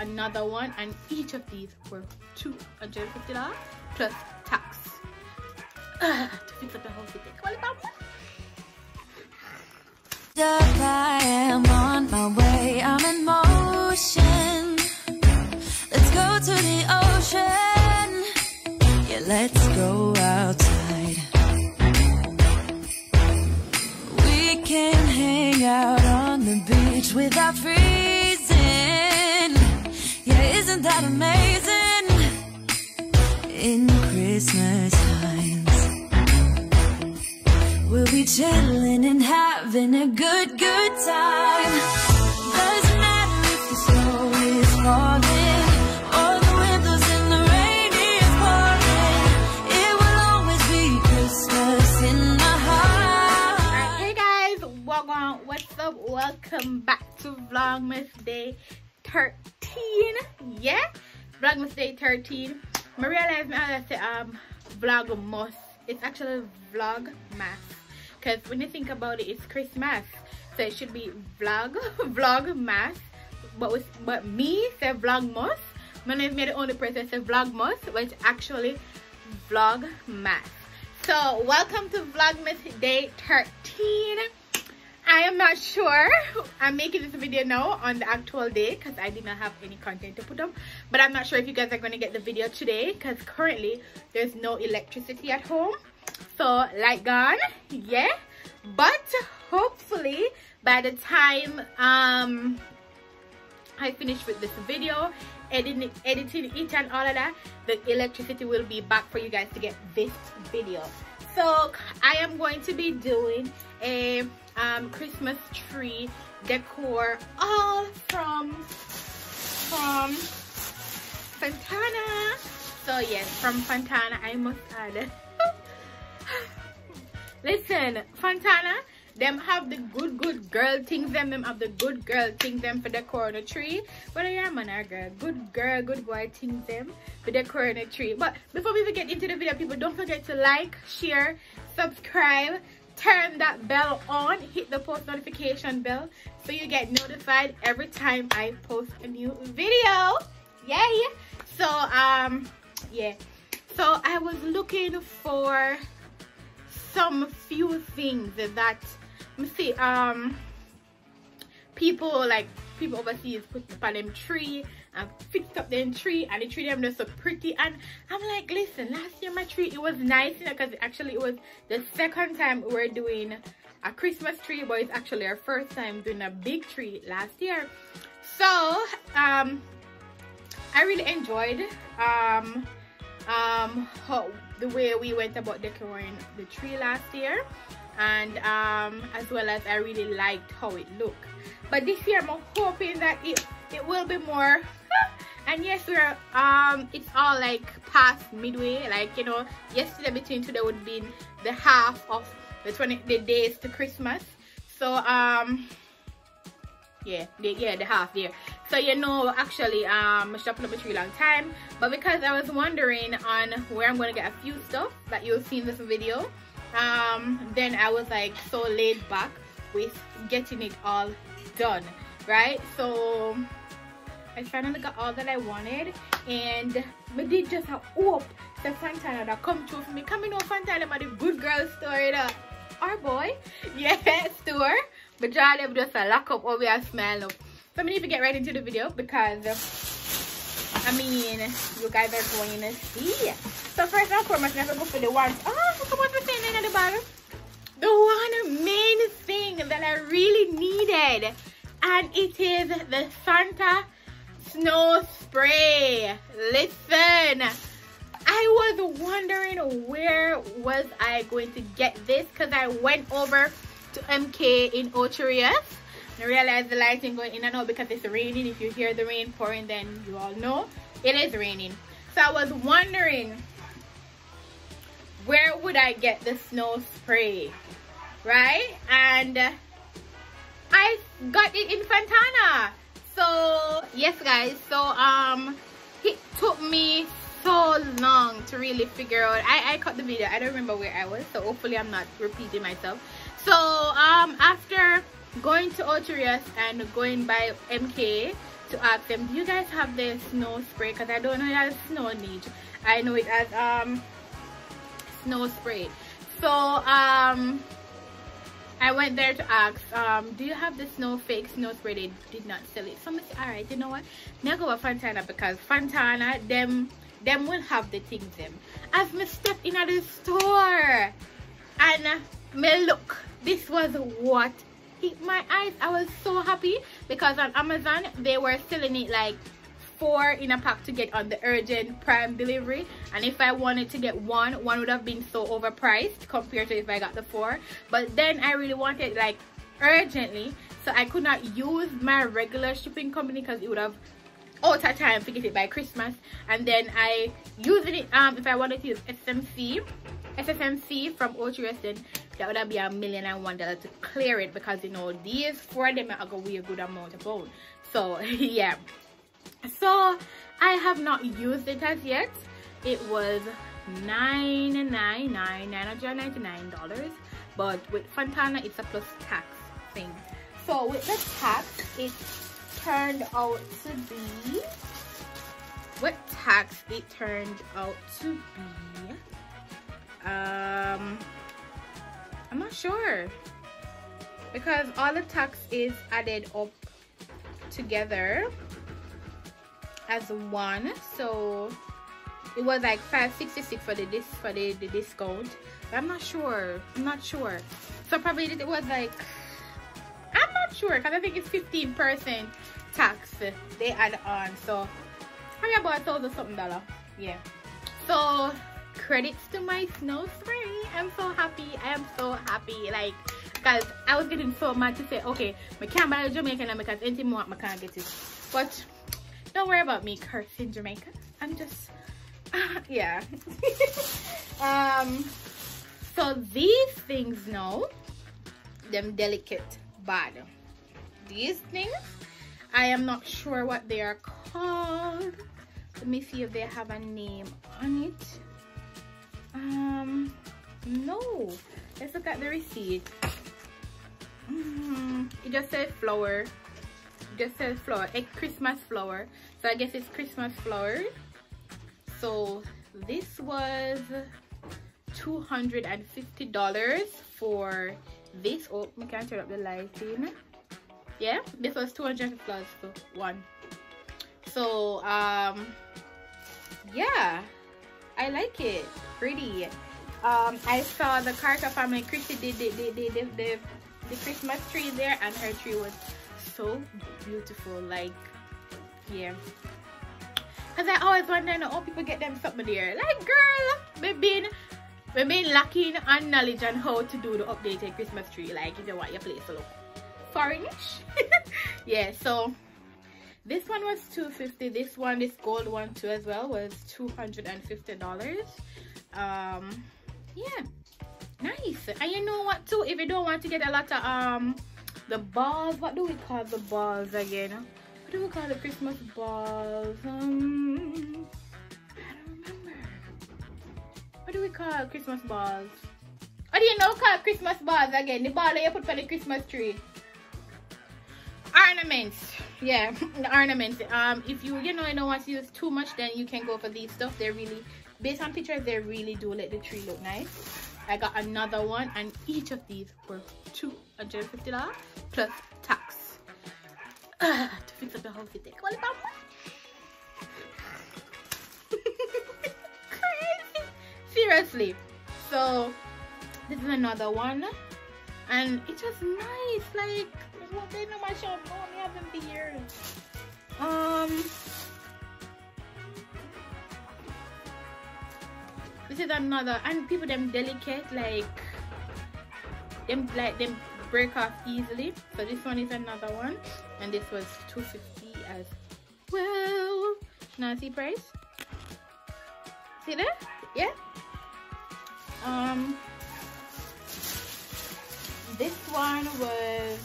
another one, and each of these were $250 plus tax. To fix up the whole thing. I am on my way, I'm in motion. Let's go to the ocean. Yeah, let's go outside. We can hang out on the beach without freezing. Yeah, isn't that amazing? In Christmas times, we'll be chilling and having a good time. Doesn't matter if the snow is falling or the windows in the rain is pouring. It will always be Christmas in the heart. Alright, hey guys, what's up? Welcome back to Vlogmas Day 13. Yeah, Vlogmas Day 13. I realized I say Vlogmas. It's actually Vlogmas. Because when you think about it, it's Christmas, so it should be Vlogmas. But me say Vlogmas. My name is the only person say Vlogmas, but it's actually Vlogmas. So welcome to Vlogmas Day 13. I am not sure. I'm making this video now on the actual day because I did not have any content to put up. But I'm not sure if you guys are going to get the video today because currently there's no electricity at home. So light gone, yeah, but hopefully by the time I finish with this video, editing it and all of that, the electricity will be back for you guys to get this video. So I am going to be doing a Christmas tree decor, all from Fontana. So yes, from Fontana, I must add. Listen, Fontana, them have the good girl things, them have the good girl things them for decor on a tree. Whether you're a man or a girl, good boy things them for decor on a tree. But before we even get into the video, people, don't forget to like, share, subscribe, turn that bell on, hit the post notification bell so you get notified every time I post a new video. Yay! So yeah, so I was looking for some few things that people overseas put up on them tree and fixed up them tree, and the tree them just so pretty. And I'm like, listen, last year my tree, it was nice, you know, because actually it was the second time we were doing a Christmas tree, but it's actually our first time doing a big tree last year. So I really enjoyed the way we went about decorating the tree last year, and as well as I really liked how it looked. But this year I'm hoping that it will be more. And yes, we're it's all like past midway, like, you know, yesterday between today would be the half of the days to Christmas. So yeah, the half there. So you know, actually I should put up a tree long time, but because I was wondering on where I'm gonna get a few stuff that you'll see in this video, then I was like so laid back with getting it all done, right? So I finally got all that I wanted, and I did just hope the Fontana that come true for me. Coming on Fontana, but the good girl story, our boy, yeah, store. But y'all them just a lock up over a smile up. So I need to get right into the video because I mean, you guys are going to see. So first and foremost, I'm gonna go for the one. Oh, look at what we're saying in the bottom. The one main thing that I really needed, and it is the Santa snow spray. Listen, I was wondering where was I going to get this, because I went over to MK in Ocherias. I realized the lighting going in and out because it's raining. If you hear the rain pouring, then you all know it is raining. So I was wondering, where would I get the snow spray, right? And I got it in Fontana. So yes guys, so it took me so long to really figure out. I cut the video, I don't remember where I was, so hopefully I'm not repeating myself. So after going to Ocherias and going by MK to ask them, do you guys have the snow spray? Because I don't know it has snow need. I know it has snow spray. So I went there to ask, do you have the fake snow spray? They did not sell it. So I said, alright, you know what? Now go with Fontana, because Fontana, them will have the things them. As me step in at the store and me look, this was what hit my eyes. I was so happy because on Amazon they were selling it like 4 in a pack to get on the urgent prime delivery, and if I wanted to get one would have been so overpriced compared to if I got the 4. But then I really wanted like urgently, so I could not use my regular shipping company because it would have out of time to get it by Christmas. And then I using it if I wanted to use SSMC from Ultra, then that would have been $1,001 to clear it, because you know these 4 of them are gonna weigh a good amount of bone. So yeah, so I have not used it as yet. It was $999, but with Fontana it's a plus tax thing. So with the tax, it turned out to be, what tax it turned out to be, I'm not sure, because all the tax is added up together as one. So it was like $566 for the discount. But I'm not sure. So probably it was like, I'm not sure, because I think it's 15% tax they add on. So probably about $1,000 something. Yeah. So credits to my snow spray. I'm so happy. I am so happy. Like, because I was getting so mad to say, okay, I can't buy a Jamaican now because anything more I can't get it. But don't worry about me cursing Jamaica. I'm just yeah. So these things now, them delicate bad. These things, I am not sure what they are called. Let me see if they have a name on it. No. Let's look at the receipt. It just says flower. It just says flower. A Christmas flower. So I guess it's Christmas flower. So this was $250 for this. Oh, I can't turn up the lighting. Yeah, this was $250 for one. So yeah, I like it. Pretty. I saw the Carter family, Chrissy did the Christmas tree there, and her tree was so beautiful. Like, yeah, because I always wonder how people get them something there. Like, girl, we've been lacking on knowledge on how to do the updated Christmas tree. Like, if you want your place to look foreignish. Yeah, so this one was $250. This gold one too as well was $250. Yeah, nice. And you know what too, if you don't want to get a lot of the balls, what do we call the balls again? What do we call the Christmas balls? I don't remember. What do we call Christmas balls? What do you know called Christmas balls again? The ball that you put for the Christmas tree. Ornaments. Yeah, the ornaments. If you don't want to use too much, then you can go for these stuff. They're really, based on pictures, they really do let the tree look nice. I got another one, and each of these were $250 plus tax. To fix up the house, it takes all about crazy. Seriously. So this is another one, and it was nice. Like, what they know my shop, we have them for years. This is another, and people them delicate, like them break off easily. So this one is another one, and this was $250 as well. Now see price? See there? Yeah. This one was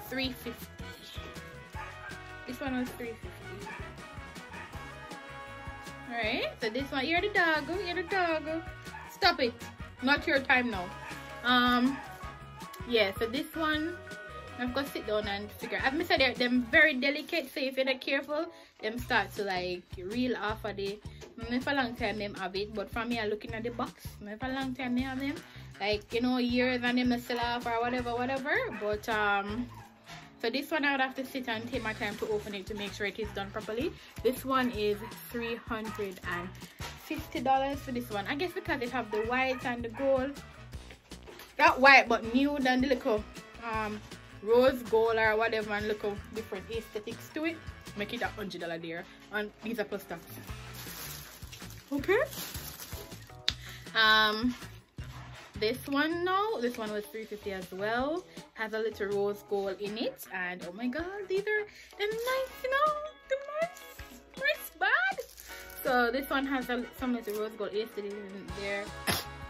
$350. This one was $350. Alright, so this one, you're the doggo. Stop it. Not your time now. Yeah, so this one I'm gonna sit down and figure. I've said they're very delicate, so if you're not careful, them start to like reel off of the. For a long time them have it, but for me, I'm looking at the box. For a long time they have them, like you know, years and them still off or whatever. But so this one I would have to sit and take my time to open it to make sure it is done properly. This one is $350 for this one. I guess because it have the white and the gold. Not white, but nude and the little rose gold or whatever, and look how different aesthetics to it. Make it $100 there, and these are plus tax. Okay. This one was $350 as well. Has a little rose gold in it, and oh my god, these are nice, you know, nice bad. So this one has some little rose gold aesthetic in there,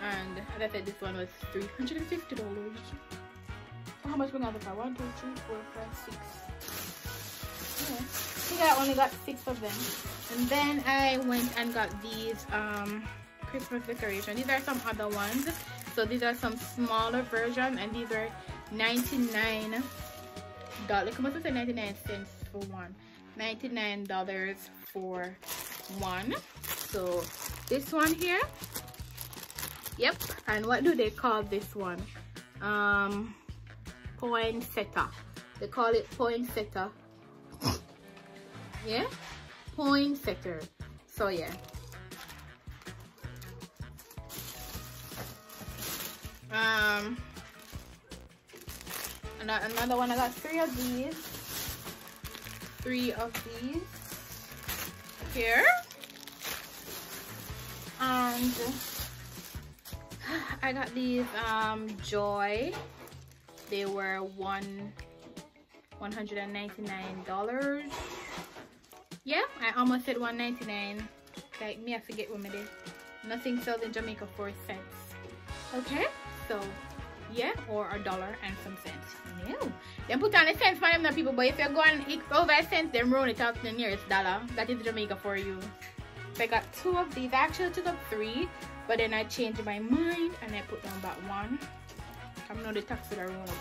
and as I said, this one was $350. How much we got for? 1, 2, 3, 4, 5, 6. Yeah. I think I only got 6 of them. And then I went and got these Christmas decorations. These are some other ones. So these are some smaller version, and these are $99. Come on, say 99 cents for one. $99 for one. So this one here. Yep. And what do they call this one? Poinsettia. They call it poinsettia. Yeah, poinsettia. So yeah. Another one. I got 3 of these. 3 of these here, and I got these Joy. They were $199. Yeah, I almost said $199. Like me, I forget what I did. Nothing sells in Jamaica for cents. Okay, so yeah, or $1 and some cents. No, then put on the cents for them, the people. But if you're going over a cent, then round it up to the nearest dollar. That is Jamaica for you. So I got 2 of these. I actually took up 3, but then I changed my mind and I put down that 1. I'm not the tax for the road.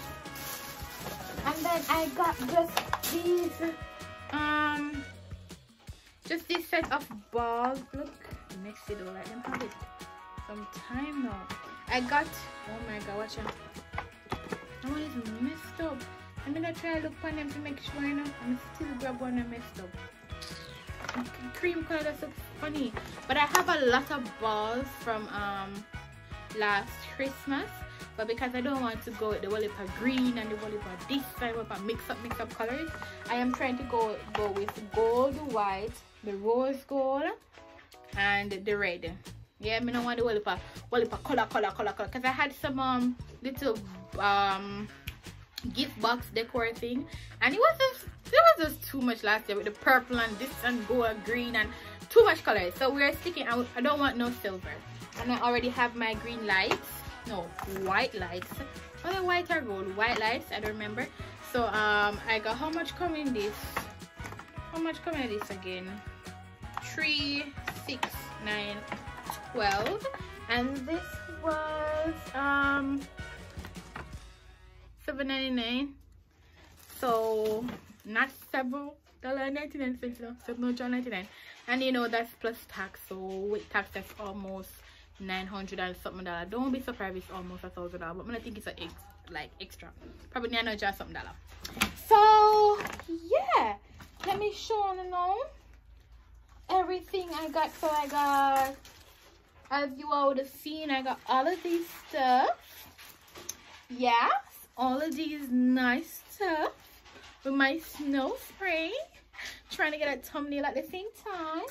And then I got just this set of balls. Look, messy though, like them have it some time now. I got, oh my god, watch out. That one is messed up. I'm gonna try to look on them to make sure, you know. I'm still grab one and messed up. Cream color, that looks funny. But I have a lot of balls from last Christmas. But because I don't want to go with the wallpaper green and the wallpaper this and wallpaper mix up colors, I am trying to go with gold, white, the rose gold, and the red. Yeah, I don't want the wallpaper color. Because I had some little gift box decor thing, and it was just too much last year with the purple and this and gold, green, and too much color. So we're sticking out. I don't want no silver, and I already have my green lights. No, white lights. Oh, the white or gold? White lights, I don't remember. So I got, how much come in this? How much come in this again? 3, 6, 9, 12. And this was $7.99. So not $7.99, no, $7.99. And you know that's plus tax, so with tax that's almost $900 and something. Don't be surprised if it's almost $1,000, but I think it's like extra, probably $900 something. So yeah, let me show you now everything I got. So I got, as you all would have seen, I got all of these stuff. Yeah, all of these nice stuff with my snow spray, trying to get a thumbnail at the same time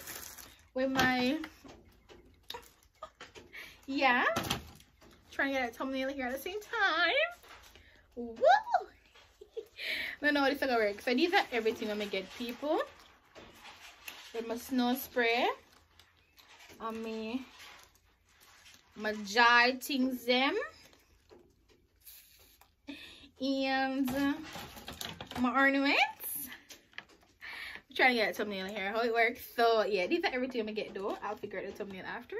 with my, yeah, trying to get a thumbnail here at the same time. Woo! I don't know how this is gonna work. So these are everything I'm gonna get, people. With my snow spray, and my jar things them, and my ornaments. I'm trying to get a thumbnail here, how it works. So yeah, these are everything I'm gonna get though. I'll figure out the thumbnail after.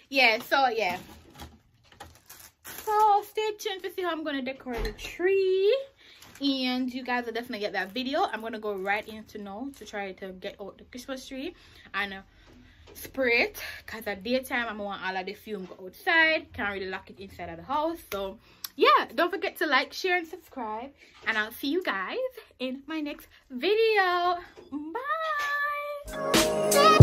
Yeah, so yeah, So stay tuned to see how I'm going to decorate the tree. And you guys will definitely get that video. I'm going to go right into now to try to get out the Christmas tree and spray it. Because at daytime, I want all of the fume go outside. Can't really lock it inside of the house. So yeah, don't forget to like, share, and subscribe. And I'll see you guys in my next video. Bye.